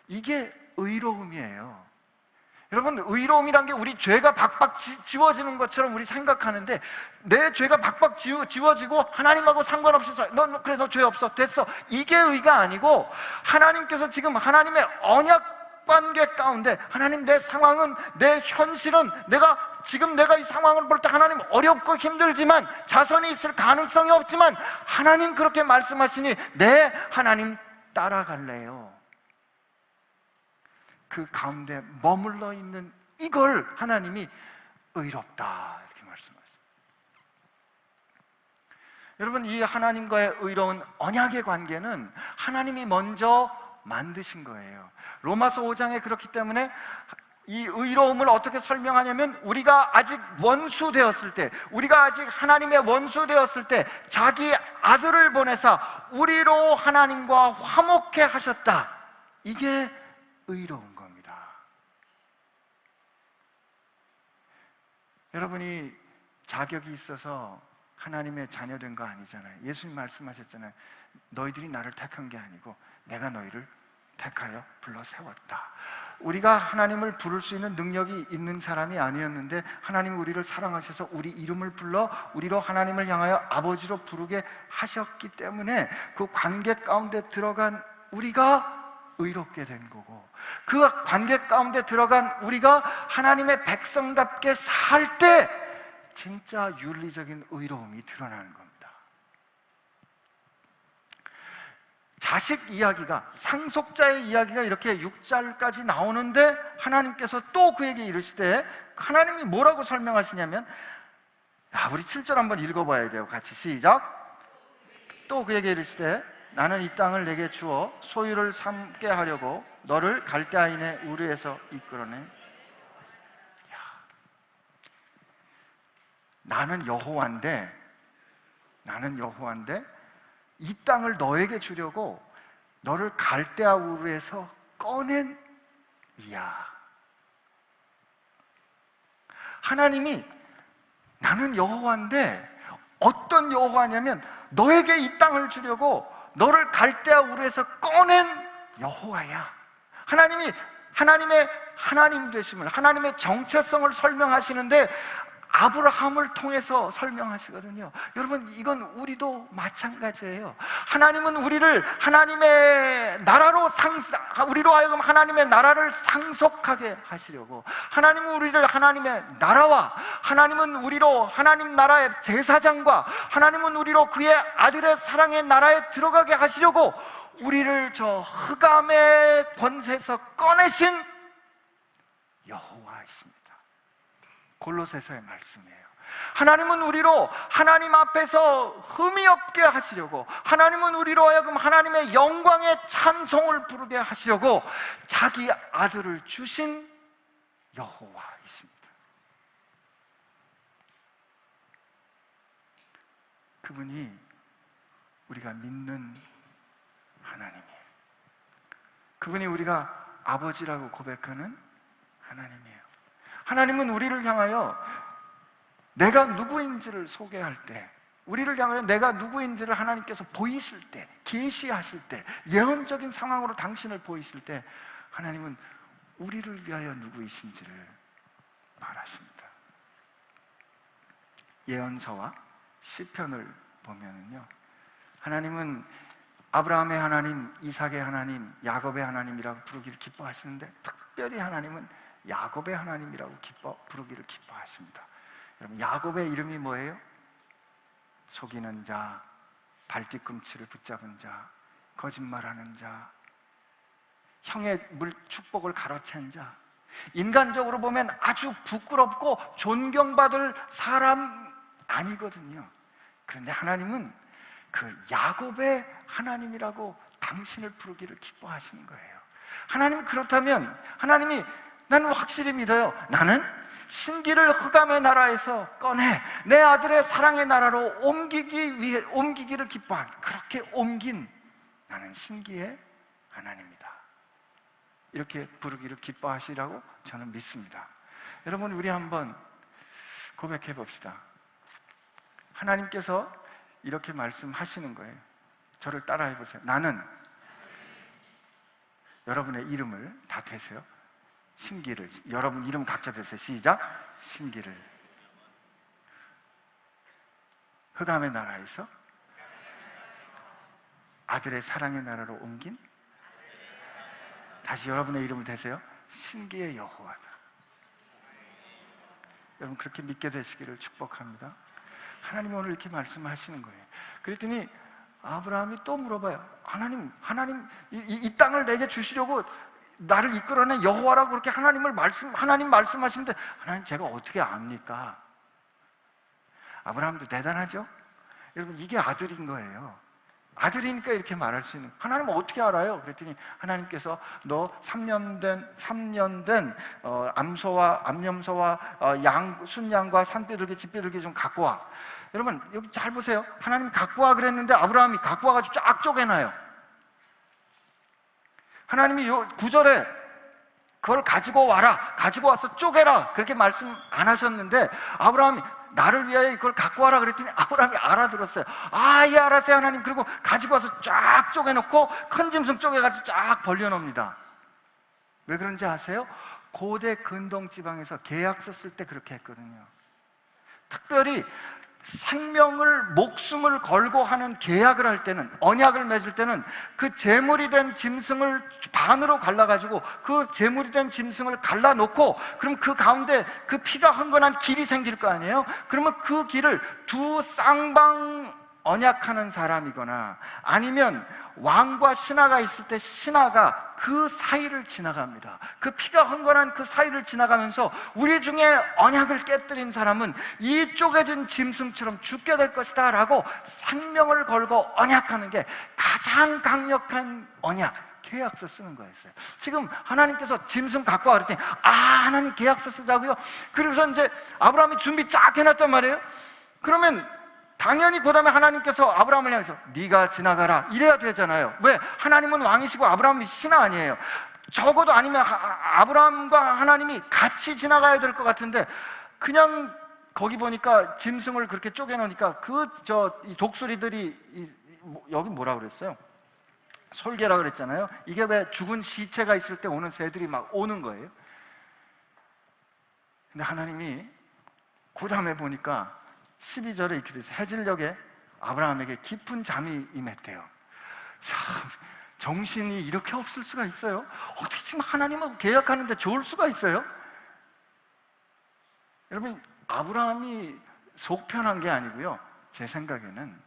이게 의로움이에요. 여러분, 의로움이란 게 우리 죄가 박박 지워지는 것처럼 우리 생각하는데, 내 죄가 박박 지워지고 하나님하고 상관없이 그래, 너 죄 없어, 됐어, 이게 의가 아니고, 하나님께서 지금 하나님의 언약 관계 가운데, 하나님, 내 상황은, 내 현실은, 내가 이 상황을 볼 때 하나님 어렵고 힘들지만, 자손이 있을 가능성이 없지만 하나님 그렇게 말씀하시니 네, 하나님 따라갈래요. 그 가운데 머물러 있는 이걸 하나님이 의롭다 이렇게 말씀하셨어요. 여러분, 이 하나님과의 의로운 언약의 관계는 하나님이 먼저 만드신 거예요. 로마서 5장에 그렇기 때문에 이 의로움을 어떻게 설명하냐면, 우리가 아직 원수 되었을 때, 우리가 아직 하나님의 원수 되었을 때 자기 아들을 보내사 우리로 하나님과 화목해 하셨다. 이게 의로운 겁니다. 여러분이 자격이 있어서 하나님의 자녀된 거 아니잖아요. 예수님 말씀하셨잖아요. 너희들이 나를 택한 게 아니고 내가 너희를 택하여 불러 세웠다. 우리가 하나님을 부를 수 있는 능력이 있는 사람이 아니었는데 하나님이 우리를 사랑하셔서 우리 이름을 불러 우리로 하나님을 향하여 아버지로 부르게 하셨기 때문에 그 관계 가운데 들어간 우리가 의롭게 된 거고, 그 관계 가운데 들어간 우리가 하나님의 백성답게 살 때 진짜 윤리적인 의로움이 드러나는 겁니다. 자식 이야기가, 상속자의 이야기가 이렇게 6절까지 나오는데 하나님께서 또 그에게 이르시되, 하나님이 뭐라고 설명하시냐면, 우리 7절 한번 읽어봐야 돼요. 같이 시작. 또 그에게 이르시되 나는 이 땅을 내게 주어 소유를 삼게 하려고 너를 갈대아인의 우르에서 이끌어내. 나는 여호와인데 이 땅을 너에게 주려고 너를 갈대아 우르에서 꺼낸 이야. 하나님이 나는 여호와인데, 어떤 여호와냐면 너에게 이 땅을 주려고 너를 갈대아 우르에서 꺼낸 여호와야. 하나님이 하나님의 하나님 되심을, 하나님의 정체성을 설명하시는데 아브라함을 통해서 설명하시거든요. 여러분, 이건 우리도 마찬가지예요. 하나님은 우리를 하나님의 나라로 우리로 하여금 하나님의 나라를 상속하게 하시려고, 하나님은 우리를 하나님의 나라와, 하나님은 우리로 하나님 나라의 제사장과, 하나님은 우리로 그의 아들의 사랑의 나라에 들어가게 하시려고 우리를 저 흑암의 권세에서 꺼내신 여호와이십니다. 골로새서의 말씀이에요. 하나님은 우리로 하나님 앞에서 흠이 없게 하시려고, 하나님은 우리로 하여금 하나님의 영광의 찬송을 부르게 하시려고 자기 아들을 주신 여호와이십니다. 그분이 우리가 믿는 하나님이에요. 그분이 우리가 아버지라고 고백하는 하나님이에요. 하나님은 우리를 향하여 내가 누구인지를 소개할 때, 우리를 향하여 내가 누구인지를 하나님께서 보이실 때, 계시하실 때, 예언적인 상황으로 당신을 보이실 때 하나님은 우리를 위하여 누구이신지를 말하십니다. 예언서와 시편을 보면은요, 하나님은 아브라함의 하나님, 이삭의 하나님, 야곱의 하나님이라고 부르기를 기뻐하시는데, 특별히 하나님은 야곱의 하나님이라고 부르기를 기뻐하십니다. 여러분, 야곱의 이름이 뭐예요? 속이는 자, 발뒤꿈치를 붙잡은 자, 거짓말하는 자, 형의 축복을 가로챈 자, 인간적으로 보면 아주 부끄럽고 존경받을 사람 아니거든요. 그런데 하나님은 그 야곱의 하나님이라고 당신을 부르기를 기뻐하시는 거예요. 하나님, 그렇다면 하나님이, 나는 확실히 믿어요. 나는 신기를 흑암의 나라에서 꺼내 내 아들의 사랑의 나라로 옮기기를 기뻐한, 그렇게 옮긴 나는 신기의 하나님이다, 이렇게 부르기를 기뻐하시라고 저는 믿습니다. 여러분, 우리 한번 고백해 봅시다. 하나님께서 이렇게 말씀하시는 거예요. 저를 따라해 보세요. 나는, 여러분의 이름을 다 대세요. 신기를, 여러분 이름 각자 대세요. 시작. 신기를 흑암의 나라에서 아들의 사랑의 나라로 옮긴, 다시 여러분의 이름을 대세요. 신기의 여호와다. 여러분, 그렇게 믿게 되시기를 축복합니다. 하나님이 오늘 이렇게 말씀하시는 거예요. 그랬더니 아브라함이 또 물어봐요. 하나님 이 땅을 내게 주시려고 나를 이끌어낸 여호와라고 그렇게 하나님 말씀하시는데, 하나님, 제가 어떻게 압니까? 아브라함도 대단하죠? 여러분, 이게 아들인 거예요. 아들이니까 이렇게 말할 수 있는. 하나님은 어떻게 알아요? 그랬더니 하나님께서 너 3년 된 암염소와 순양과 산비둘기, 집비둘기 좀 갖고 와. 여러분, 여기 잘 보세요. 하나님 갖고 와 그랬는데 아브라함이 갖고 와가지고 쫙 쪼개놔요. 하나님이 9절에 그걸 가지고 와라, 가지고 와서 쪼개라, 그렇게 말씀 안 하셨는데 아브라함이 나를 위하여 그걸 갖고 와라 그랬더니 아브라함이 알아들었어요. 예, 알았어요 하나님. 그리고 가지고 와서 쫙 쪼개놓고 큰 짐승 쪼개가지고 쫙 벌려놓습니다. 왜 그런지 아세요? 고대 근동지방에서 계약서 쓸 때 그렇게 했거든요. 특별히 생명을, 목숨을 걸고 하는 계약을 할 때는, 언약을 맺을 때는 그 제물이 된 짐승을 반으로 갈라가지고 그 제물이 된 짐승을 갈라놓고, 그럼 그 가운데 그 피가 흥건한 길이 생길 거 아니에요? 그러면 그 길을 두 쌍방 언약하는 사람이거나 아니면 왕과 신하가 있을 때 신하가 그 사이를 지나갑니다. 그 피가 흥건한 그 사이를 지나가면서 우리 중에 언약을 깨뜨린 사람은 이 쪼개진 짐승처럼 죽게 될 것이다 라고 생명을 걸고 언약하는 게 가장 강력한 언약, 계약서 쓰는 거였어요. 지금 하나님께서 짐승 갖고 와 그랬더니 하나님 계약서 쓰자고요? 그래서 이제 아브라함이 준비 쫙 해놨단 말이에요. 그러면 당연히 그 다음에 하나님께서 아브라함을 향해서 네가 지나가라 이래야 되잖아요. 왜? 하나님은 왕이시고 아브라함이 신하 아니에요. 적어도 아니면 아브라함과 하나님이 같이 지나가야 될 것 같은데 그냥 거기 보니까 짐승을 그렇게 쪼개놓으니까 이 독수리들이 여기 뭐라 그랬어요? 솔개라 그랬잖아요. 이게 왜 죽은 시체가 있을 때 오는 새들이 막 오는 거예요. 근데 하나님이 그 다음에 보니까 12절에 이렇게 돼서 해질녘에 아브라함에게 깊은 잠이 임했대요. 참, 정신이 이렇게 없을 수가 있어요? 어떻게 지금 하나님하고 계약하는데 좋을 수가 있어요? 여러분, 아브라함이 속 편한 게 아니고요, 제 생각에는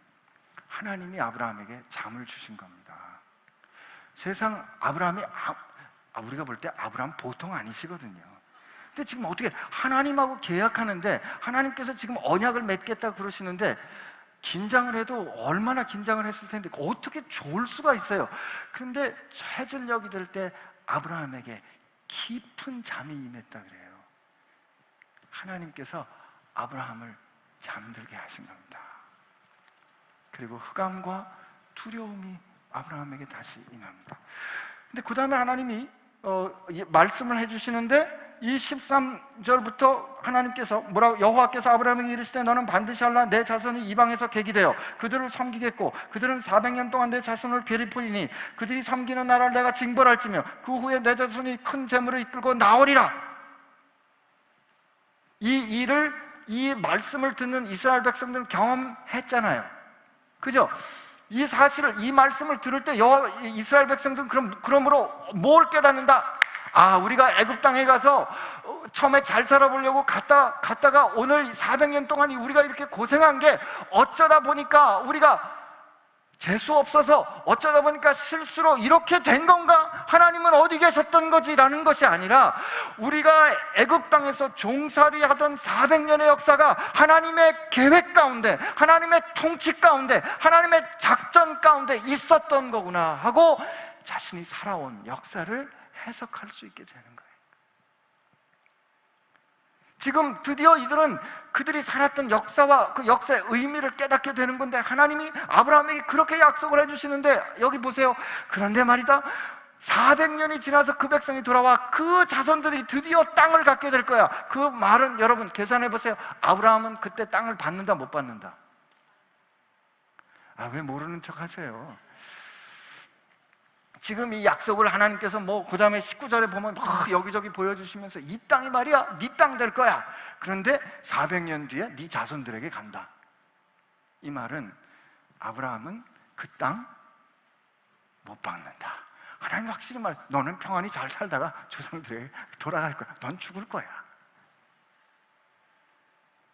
하나님이 아브라함에게 잠을 주신 겁니다. 세상 아브라함이 우리가 볼 때 아브라함 보통 아니시거든요. 근데 지금 어떻게 하나님하고 계약하는데 하나님께서 지금 언약을 맺겠다 그러시는데 긴장을 해도 얼마나 긴장을 했을 텐데 어떻게 좋을 수가 있어요. 그런데 해질녘이 될 때 아브라함에게 깊은 잠이 임했다 그래요. 하나님께서 아브라함을 잠들게 하신 겁니다. 그리고 흑암과 두려움이 아브라함에게 다시 임합니다. 근데 그 다음에 하나님이 말씀을 해주시는데 이 13절부터 하나님께서 여호와께서 아브라함에게 이르시되 너는 반드시 알라 내 자손이 이방에서 객이되어 그들을 섬기겠고 그들은 400년 동안 내 자손을 괴롭히리니 그들이 섬기는 나라를 내가 징벌할지며 그 후에 내 자손이 큰 재물을 이끌고 나오리라. 이 말씀을 듣는 이스라엘 백성들은 경험했잖아요. 그죠? 이 사실을, 이 말씀을 들을 때 이스라엘 백성들은 그러므로 뭘 깨닫는다? 우리가 애굽 땅에 가서 처음에 잘 살아보려고 갔다가 오늘 400년 동안 우리가 이렇게 고생한 게 어쩌다 보니까 우리가 재수 없어서 어쩌다 보니까 실수로 이렇게 된 건가? 하나님은 어디 계셨던 거지라는 것이 아니라 우리가 애굽 땅에서 종살이 하던 400년의 역사가 하나님의 계획 가운데, 하나님의 통치 가운데, 하나님의 작전 가운데 있었던 거구나 하고 자신이 살아온 역사를 해석할 수 있게 되는 거예요. 지금 드디어 이들은 그들이 살았던 역사와 그 역사의 의미를 깨닫게 되는 건데 하나님이 아브라함에게 그렇게 약속을 해주시는데 여기 보세요. 그런데 말이다, 400년이 지나서 그 백성이 돌아와 그 자손들이 드디어 땅을 갖게 될 거야. 그 말은 여러분 계산해 보세요. 아브라함은 그때 땅을 받는다 못 받는다? 왜 모르는 척 하세요? 지금 이 약속을 하나님께서 그 다음에 19절에 보면 여기저기 보여주시면서 이 땅이 말이야 네 땅 될 거야. 그런데 400년 뒤에 네 자손들에게 간다. 이 말은 아브라함은 그 땅 못 받는다. 하나님 확실히 너는 평안히 잘 살다가 조상들에게 돌아갈 거야. 넌 죽을 거야.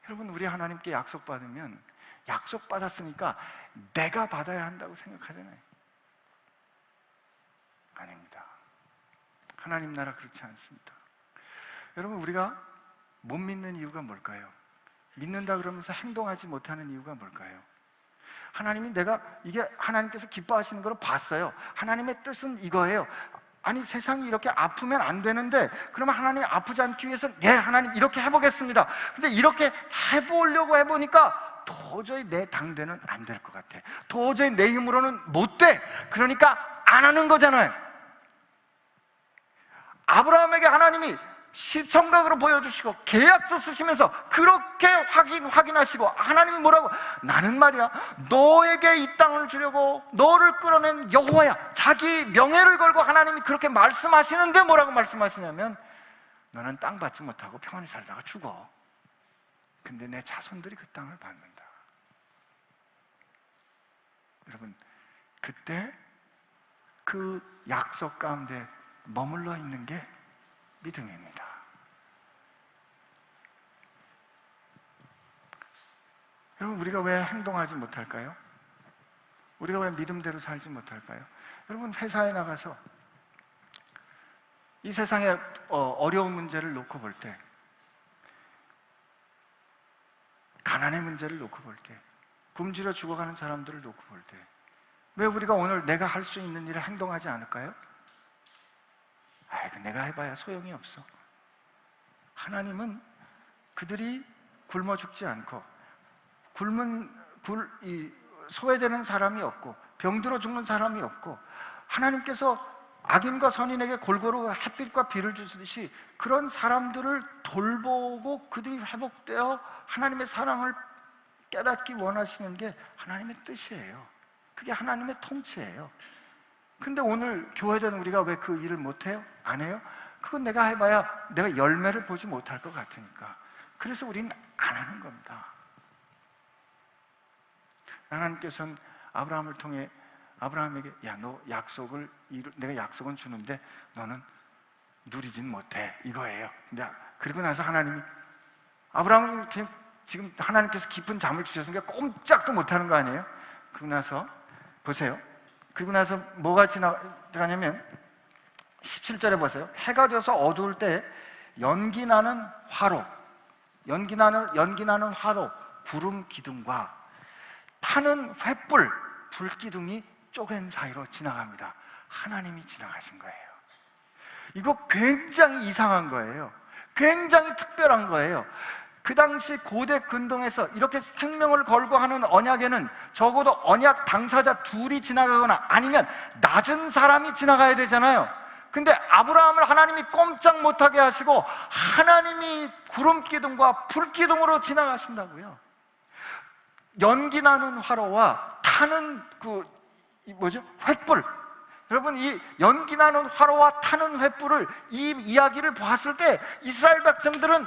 여러분, 우리 하나님께 약속받으면 약속받았으니까 내가 받아야 한다고 생각하잖아요. 아닙니다. 하나님 나라 그렇지 않습니다. 여러분, 우리가 못 믿는 이유가 뭘까요? 믿는다 그러면서 행동하지 못하는 이유가 뭘까요? 하나님이 이게 하나님께서 기뻐하시는 걸 봤어요. 하나님의 뜻은 이거예요. 아니, 세상이 이렇게 아프면 안 되는데 그러면 하나님이 아프지 않기 위해서 하나님 이렇게 해보겠습니다. 근데 이렇게 해보려고 해보니까 도저히 내 당대는 안 될 것 같아. 도저히 내 힘으로는 못 돼. 그러니까 안 하는 거잖아요. 아브라함에게 하나님이 시청각으로 보여주시고 계약서 쓰시면서 그렇게 확인하시고, 하나님이 뭐라고? 나는 말이야 너에게 이 땅을 주려고 너를 끌어낸 여호와야. 자기 명예를 걸고 하나님이 그렇게 말씀하시는데 뭐라고 말씀하시냐면, 너는 땅 받지 못하고 평안히 살다가 죽어. 근데 내 자손들이 그 땅을 받는다. 여러분, 그때 그 약속 가운데 머물러 있는 게 믿음입니다. 여러분, 우리가 왜 행동하지 못할까요? 우리가 왜 믿음대로 살지 못할까요? 여러분, 회사에 나가서 이 세상의 어려운 문제를 놓고 볼 때, 가난의 문제를 놓고 볼 때, 굶주려 죽어가는 사람들을 놓고 볼 때, 왜 우리가 오늘 내가 할 수 있는 일을 행동하지 않을까요? 내가 해봐야 소용이 없어. 하나님은 그들이 굶어 죽지 않고, 소외되는 사람이 없고, 병들어 죽는 사람이 없고, 하나님께서 악인과 선인에게 골고루 햇빛과 비를 주시듯이 그런 사람들을 돌보고 그들이 회복되어 하나님의 사랑을 깨닫기 원하시는 게 하나님의 뜻이에요. 그게 하나님의 통치예요. 근데 오늘 교회된 우리가 왜 그 일을 못해요? 안 해요? 그건 내가 해봐야 내가 열매를 보지 못할 것 같으니까. 그래서 우리는 안 하는 겁니다. 하나님께서는 아브라함을 통해 아브라함에게, 야, 너 내가 약속은 주는데 너는 누리진 못해, 이거예요. 그리고 나서 하나님이 아브라함을 지금 하나님께서 깊은 잠을 주셨으니까 꼼짝도 못하는 거 아니에요? 그러고 나서 보세요. 그리고 나서 뭐가 지나가냐면 17절에 보세요. 해가 져서 어두울 때 연기나는 화로, 구름 기둥과 타는 횃불, 불기둥이 쪼갠 사이로 지나갑니다. 하나님이 지나가신 거예요. 이거 굉장히 이상한 거예요. 굉장히 특별한 거예요. 그 당시 고대 근동에서 이렇게 생명을 걸고 하는 언약에는 적어도 언약 당사자 둘이 지나가거나 아니면 낮은 사람이 지나가야 되잖아요. 근데 아브라함을 하나님이 꼼짝 못하게 하시고 하나님이 구름기둥과 불기둥으로 지나가신다고요. 연기 나는 화로와 타는 횃불. 여러분, 이 연기 나는 화로와 타는 횃불을, 이 이야기를 봤을 때 이스라엘 백성들은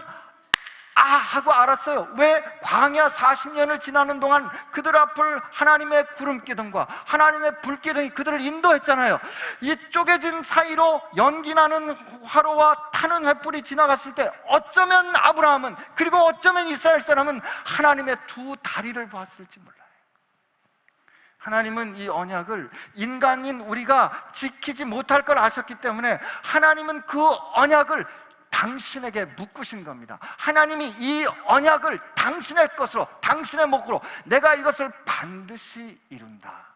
하고 알았어요. 왜? 광야 40년을 지나는 동안 그들 앞을 하나님의 구름기둥과 하나님의 불기둥이 그들을 인도했잖아요. 이 쪼개진 사이로 연기나는 화로와 타는 횃불이 지나갔을 때 어쩌면 아브라함은, 그리고 어쩌면 이스라엘 사람은 하나님의 두 다리를 봤을지 몰라요. 하나님은 이 언약을 인간인 우리가 지키지 못할 걸 아셨기 때문에 하나님은 그 언약을 당신에게 묶으신 겁니다. 하나님이 이 언약을 당신의 것으로, 당신의 목으로 내가 이것을 반드시 이룬다.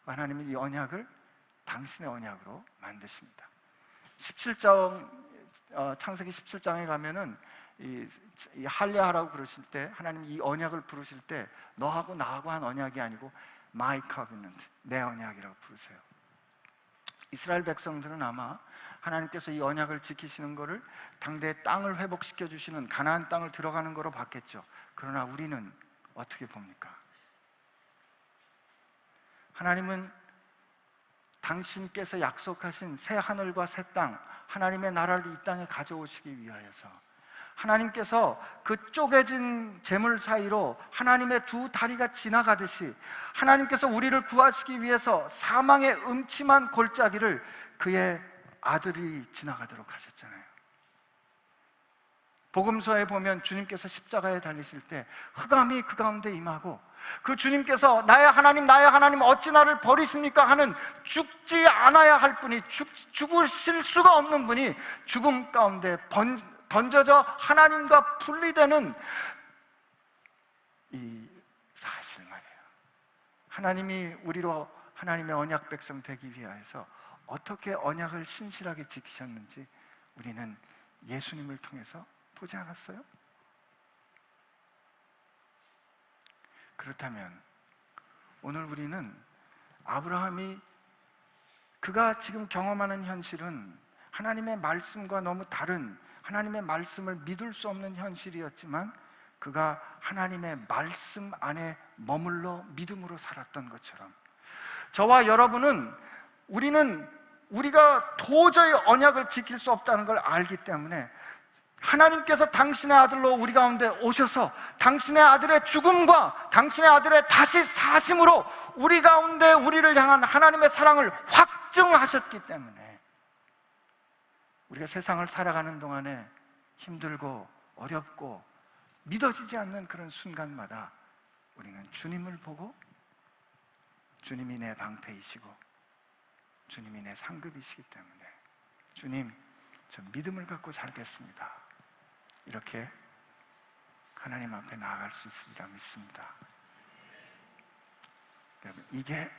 하나님이 이 언약을 당신의 언약으로 만드십니다. 17장, 창세기 17장에 가면은 이 할례하라고 그러실 때, 하나님 이 언약을 부르실 때 너하고 나하고 한 언약이 아니고 My covenant, 내 언약이라고 부르세요. 이스라엘 백성들은 아마 하나님께서 이 언약을 지키시는 것을 당대의 땅을 회복시켜 주시는 가나안 땅을 들어가는 거로 봤겠죠. 그러나 우리는 어떻게 봅니까? 하나님은 당신께서 약속하신 새 하늘과 새 땅, 하나님의 나라를 이 땅에 가져오시기 위하여서 하나님께서 그 쪼개진 재물 사이로 하나님의 두 다리가 지나가듯이 하나님께서 우리를 구하시기 위해서 사망의 음침한 골짜기를 그의 아들이 지나가도록 하셨잖아요. 복음서에 보면 주님께서 십자가에 달리실 때 흑암이 그 가운데 임하고, 그 주님께서 나의 하나님 어찌 나를 버리십니까 하는 죽지 않아야 할 분이, 죽으실 수가 없는 분이 죽음 가운데 던져져 하나님과 분리되는 이 사실 말이에요. 하나님이 우리로 하나님의 언약 백성 되기 위하여서 어떻게 언약을 신실하게 지키셨는지 우리는 예수님을 통해서 보지 않았어요? 그렇다면 오늘 우리는 아브라함이 그가 지금 경험하는 현실은 하나님의 말씀과 너무 다른, 하나님의 말씀을 믿을 수 없는 현실이었지만 그가 하나님의 말씀 안에 머물러 믿음으로 살았던 것처럼, 저와 여러분은, 우리가 도저히 언약을 지킬 수 없다는 걸 알기 때문에 하나님께서 당신의 아들로 우리 가운데 오셔서 당신의 아들의 죽음과 당신의 아들의 다시 사심으로 우리 가운데 우리를 향한 하나님의 사랑을 확증하셨기 때문에 우리가 세상을 살아가는 동안에 힘들고 어렵고 믿어지지 않는 그런 순간마다 우리는 주님을 보고 주님이 내 방패이시고 주님이 내 상급이시기 때문에 주님, 저 믿음을 갖고 살겠습니다, 이렇게 하나님 앞에 나아갈 수 있으리라 믿습니다. 여러분, 이게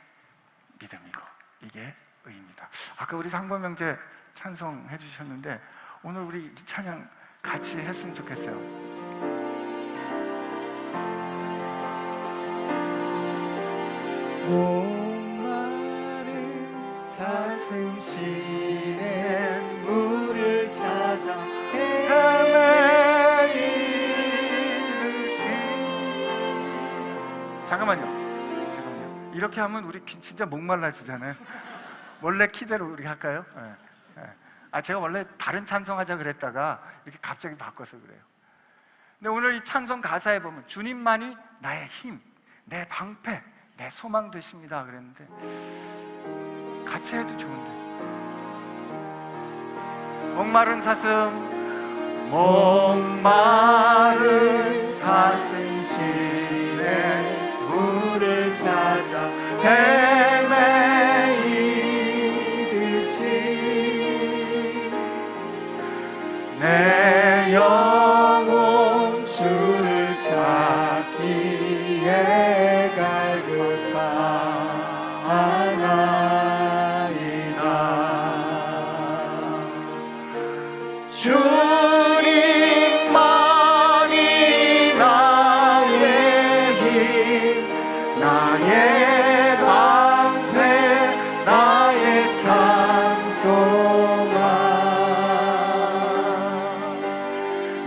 믿음이고 이게 의입니다. 아까 우리 상범형제 찬송해 주셨는데 오늘 우리 이 찬양 같이 했으면 좋겠어요. 목마른 사슴 시내 물을 찾아 헤매이듯이. 잠깐만요. 이렇게 하면 우리 진짜 목말라지잖아요. 원래 키대로 우리 할까요? 네. 제가 원래 다른 찬송하자 그랬다가 이렇게 갑자기 바꿔서 그래요. 근데 오늘 이 찬송 가사에 보면 주님만이 나의 힘, 내 방패, 내 소망 되십니다 그랬는데 같이 해도 좋은데. 목마른 사슴, 목마른 사슴 시내 물을 찾아 헤매이듯이 내 영혼 주를 찾기에 갈급하나이다. 주님만이 나의 힘, 나의 방패, 나의 참 소망,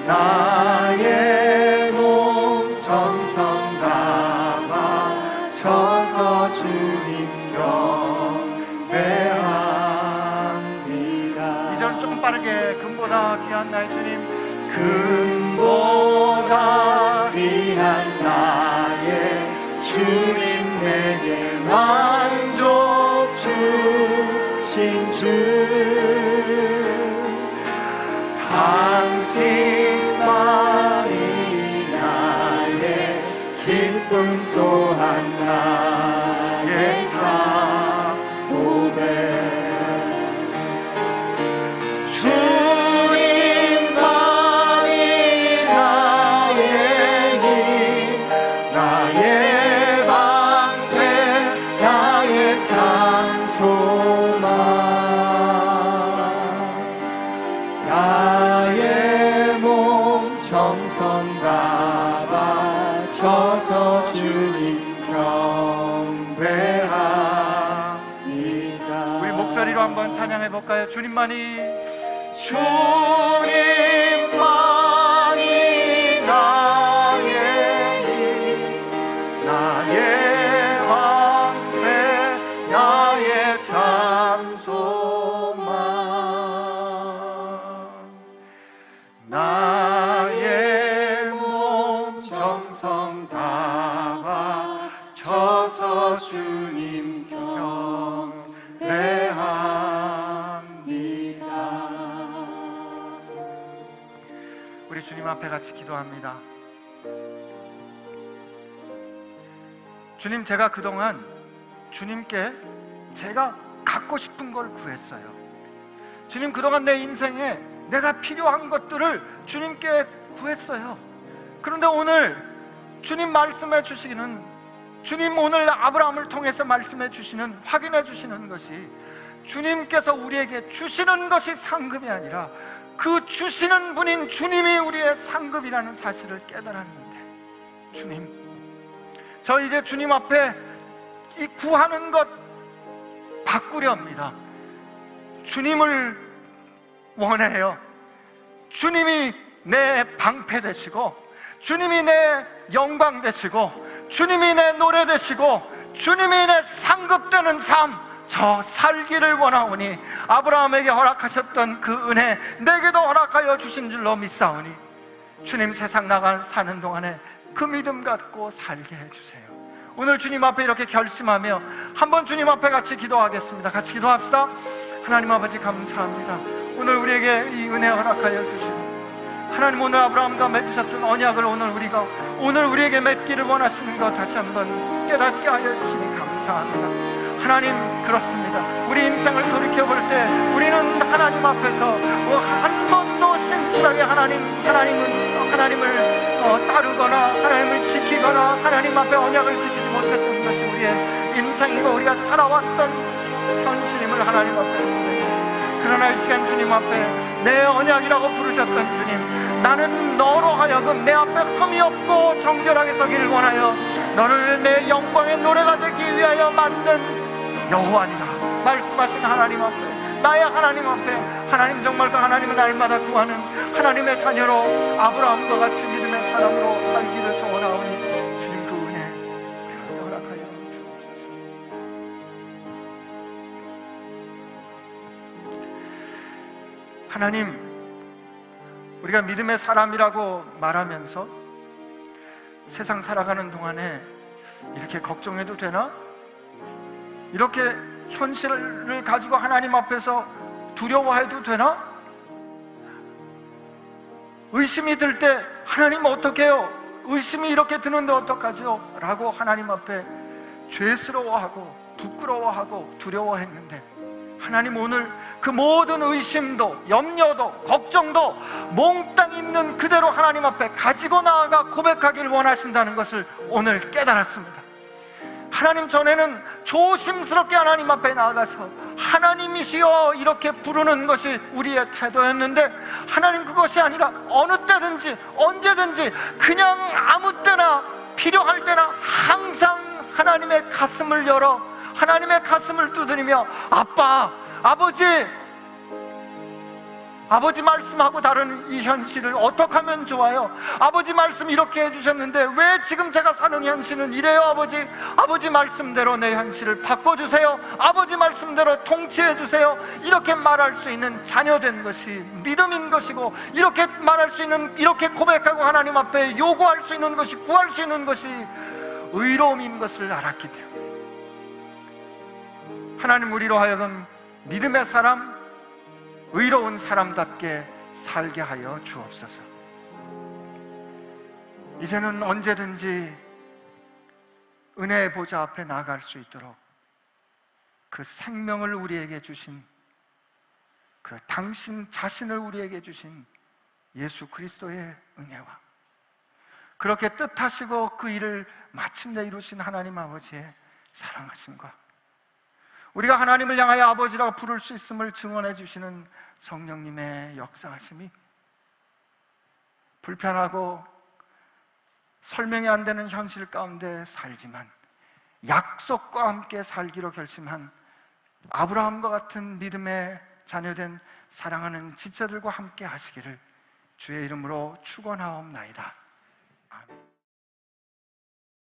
나의 몸 정성 다 바쳐서 주님 경배합니다. 이전 조금 빠르게. 금보다 귀한 나의 주님, 금보다 귀한 나의 주님, 내게 만족 주신 주, 당신만이 나의 기쁨 또한 나의 참 고백. 주님만이 나의 힘, 나의 방패, 나의 참 소망, 나의 몸 정성 다 바쳐서 주님 경배합니다. 우리 목소리로 한번 찬양해 볼까요? 주님만이, 주님만이 나의 힘, 나의 방패, 나의 참 소망, 나의 몸 정성 다 바쳐서 주님 경배합니다. 우리 주님 앞에 같이 기도합니다. 주님, 제가 그동안 주님께 제가 갖고 싶은 걸 구했어요. 주님, 그동안 내 인생에 내가 필요한 것들을 주님께 구했어요. 그런데 오늘 주님 말씀해 주시기는, 주님 오늘 아브라함을 통해서 말씀해 주시는, 확인해 주시는 것이 주님께서 우리에게 주시는 것이 상급이 아니라 그 주시는 분인 주님이 우리의 상급이라는 사실을 깨달았는데, 주님, 저 이제 주님 앞에 이 구하는 것 바꾸려 합니다. 주님을 원해요. 주님이 내 방패 되시고, 주님이 내 영광 되시고, 주님이 내 노래 되시고, 주님이 내 상급되는 삶, 저 살기를 원하오니 아브라함에게 허락하셨던 그 은혜 내게도 허락하여 주신 줄로 믿사오니 주님 세상 나가 사는 동안에 그 믿음 갖고 살게 해주세요. 오늘 주님 앞에 이렇게 결심하며 한번 주님 앞에 같이 기도하겠습니다. 같이 기도합시다. 하나님 아버지 감사합니다. 오늘 우리에게 이 은혜 허락하여 주시고, 하나님 오늘 아브라함과 맺으셨던 언약을 오늘 우리에게 맺기를 원하시는 것 다시 한번 깨닫게 하여 주시니 감사합니다. 하나님, 그렇습니다. 우리 인생을 돌이켜볼 때 우리는 하나님 앞에서 한 번도 신실하게 하나님을 따르거나 하나님을 지키거나 하나님 앞에 언약을 지키지 못했던 것이 우리의 인생이고 우리가 살아왔던 현실임을 하나님 앞에 고백해요. 그러나 이 시간 주님 앞에 내 언약이라고 부르셨던 주님, 나는 너로 하여금 내 앞에 흠이 없고 정결하게 서기를 원하여 너를 내 영광의 노래가 되기 위하여 만든 여호와니라 말씀하신 하나님 앞에, 나의 하나님 앞에, 하나님 정말 그 하나님을 날마다 구하는 하나님의 자녀로 아브라함과 같이 믿음의 사람으로 살기를 소원하오니 주님 그 은혜 우리에게 허락하여 주옵소서. 하나님, 우리가 믿음의 사람이라고 말하면서 세상 살아가는 동안에 이렇게 걱정해도 되나? 이렇게 현실을 가지고 하나님 앞에서 두려워해도 되나? 의심이 들 때 하나님 어떻게 해요? 의심이 이렇게 드는데 어떡하죠? 라고 하나님 앞에 죄스러워하고 부끄러워하고 두려워했는데, 하나님 오늘 그 모든 의심도 염려도 걱정도 몽땅 있는 그대로 하나님 앞에 가지고 나아가 고백하길 원하신다는 것을 오늘 깨달았습니다. 하나님, 전에는 조심스럽게 하나님 앞에 나아가서 하나님이시여 이렇게 부르는 것이 우리의 태도였는데, 하나님 그것이 아니라 어느 때든지 언제든지 그냥 아무 때나 필요할 때나 항상 하나님의 가슴을 열어 하나님의 가슴을 두드리며 아빠, 아버지 말씀하고 다른 이 현실을 어떻게 하면 좋아요? 아버지 말씀 이렇게 해주셨는데 왜 지금 제가 사는 현실은 이래요? 아버지 말씀대로 내 현실을 바꿔주세요. 아버지 말씀대로 통치해주세요. 이렇게 말할 수 있는 자녀된 것이 믿음인 것이고, 이렇게 말할 수 있는, 이렇게 고백하고 하나님 앞에 요구할 수 있는 것이, 구할 수 있는 것이 의로움인 것을 알았기 때문에 하나님, 우리로 하여금 믿음의 사람, 의로운 사람답게 살게 하여 주옵소서. 이제는 언제든지 은혜의 보좌 앞에 나아갈 수 있도록 그 생명을 우리에게 주신, 그 당신 자신을 우리에게 주신 예수 그리스도의 은혜와 그렇게 뜻하시고 그 일을 마침내 이루신 하나님 아버지의 사랑하심과 우리가 하나님을 향하여 아버지라고 부를 수 있음을 증언해 주시는 성령님의 역사하심이 불편하고 설명이 안 되는 현실 가운데 살지만 약속과 함께 살기로 결심한 아브라함과 같은 믿음의 자녀된 사랑하는 지체들과 함께 하시기를 주의 이름으로 축원하옵나이다.